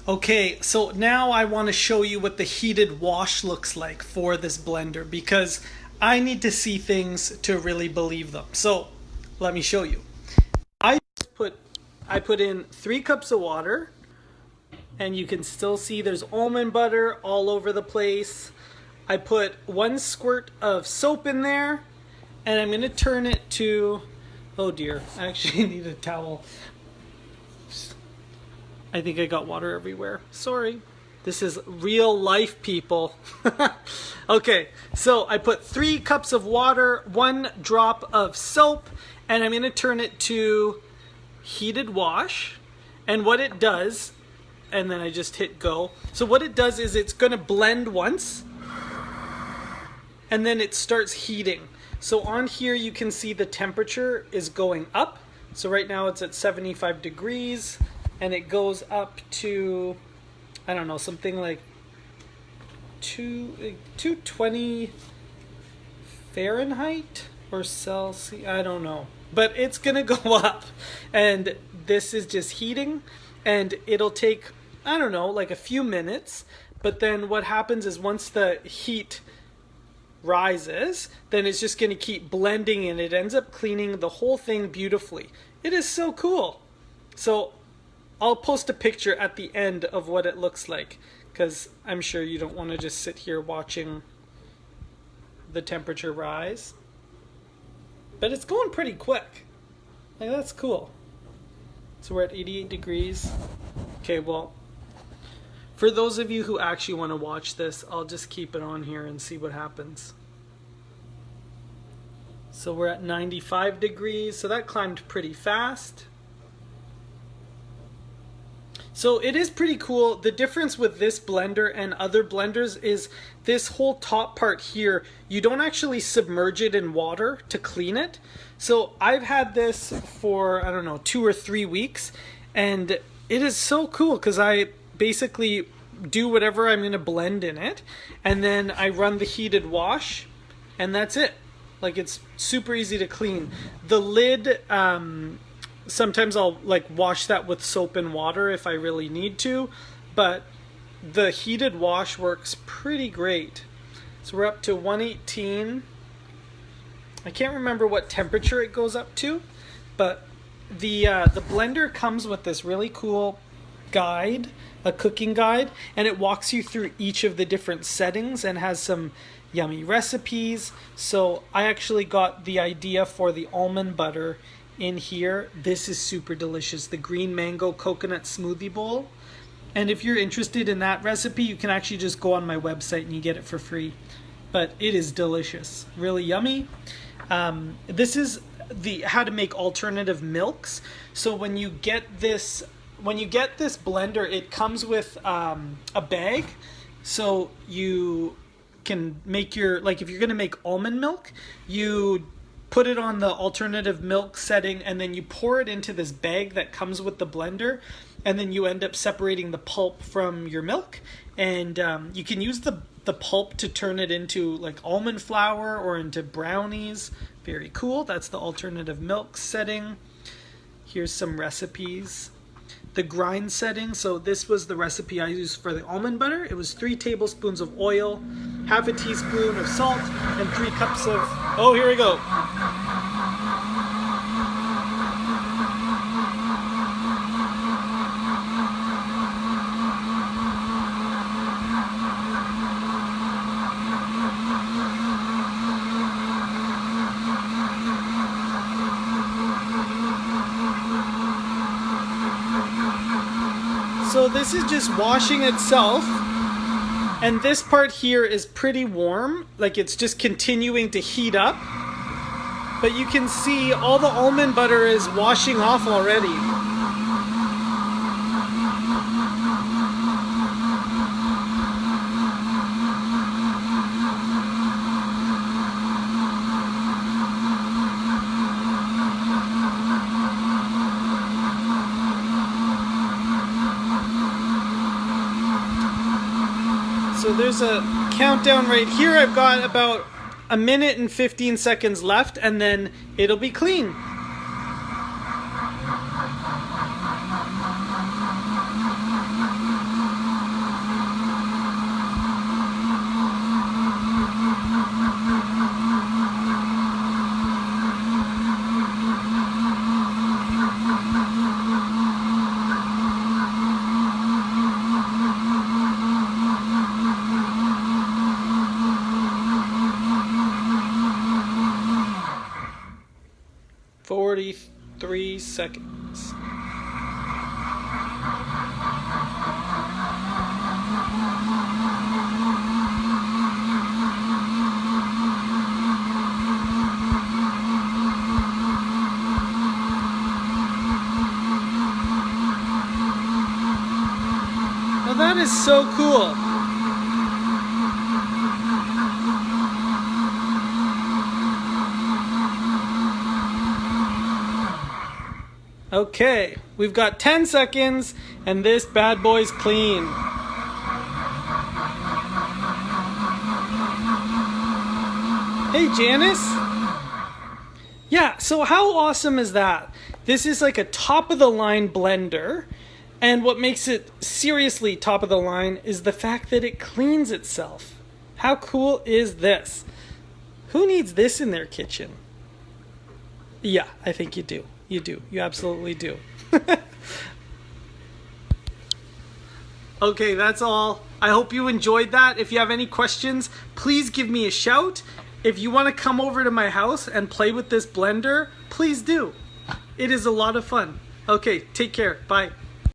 Okay, so now I want to show you what the heated wash looks like for this blender because I need to see things to really believe them. So let me show you. I put in 3 cups of water, and you can still see there's almond butter all over the place. I put 1 squirt of soap in there, and I'm going to turn it to, oh dear, I actually need a towel. I think I got water everywhere. Sorry. This is real life, people. Okay, so I put 3 cups of water, 1 drop of soap, and I'm going to turn it to heated wash. And what it does, and then I just hit go. So what it does is it's going to blend once, and then it starts heating. So on here you can see the temperature is going up. So right now it's at 75 degrees. And it goes up to, I don't know, something like 220 Fahrenheit or Celsius, I don't know. But it's gonna go up, and this is just heating, and it'll take, I don't know, like a few minutes. But then what happens is once the heat rises, then it's just gonna keep blending, and it ends up cleaning the whole thing beautifully. It is so cool. So I'll post a picture at the end of what it looks like, because I'm sure you don't want to just sit here watching the temperature rise. But it's going pretty quick. Like, that's cool. So we're at 88 degrees. Okay, well, for those of you who actually want to watch this, I'll just keep it on here and see what happens. So we're at 95 degrees, so that climbed pretty fast. So it is pretty cool. The difference with this blender and other blenders is this whole top part here, you don't actually submerge it in water to clean it. So I've had this for, I don't know, 2 or 3 weeks, and it is so cool because I basically do whatever I'm going to blend in it, and then I run the heated wash, and that's it. Like, it's super easy to clean. The lid, sometimes I'll like wash that with soap and water if I really need to, but the heated wash works pretty great. So we're up to 118. I can't remember what temperature it goes up to, but the blender comes with this really cool guide, a cooking guide, and it walks you through each of the different settings and has some yummy recipes. So I actually got the idea for the almond butter in here. This is super delicious, the green mango coconut smoothie bowl. And if you're interested in that recipe, you can actually just go on my website and you get it for free. But it is delicious, really yummy. This is the how to make alternative milks. So when you get this blender, it comes with a bag, so you can make your, like if you're gonna make almond milk, you put it on the alternative milk setting, and then you pour it into this bag that comes with the blender, and then you end up separating the pulp from your milk, and you can use the pulp to turn it into like almond flour or into brownies. Very cool. That's the alternative milk setting. Here's some recipes. The grind setting, so this was the recipe I used for the almond butter. It was 3 tablespoons of oil, half a teaspoon of salt, and 3 cups of, oh, here we go. So this is just washing itself, and this part here is pretty warm, like it's just continuing to heat up, but you can see all the almond butter is washing off already. So there's a countdown right here. I've got about a minute and 15 seconds left, and then it'll be clean. 3 seconds. Now that is so cool. Okay, we've got 10 seconds and this bad boy's clean. Hey Janice. Yeah, so how awesome is that? This is like a top of the line blender, and what makes it seriously top of the line is the fact that it cleans itself. How cool is this? Who needs this in their kitchen? Yeah, I think you do. You do. You absolutely do. Okay, that's all. I hope you enjoyed that. If you have any questions, please give me a shout. If you want to come over to my house and play with this blender, please do. It is a lot of fun. Okay, take care. Bye.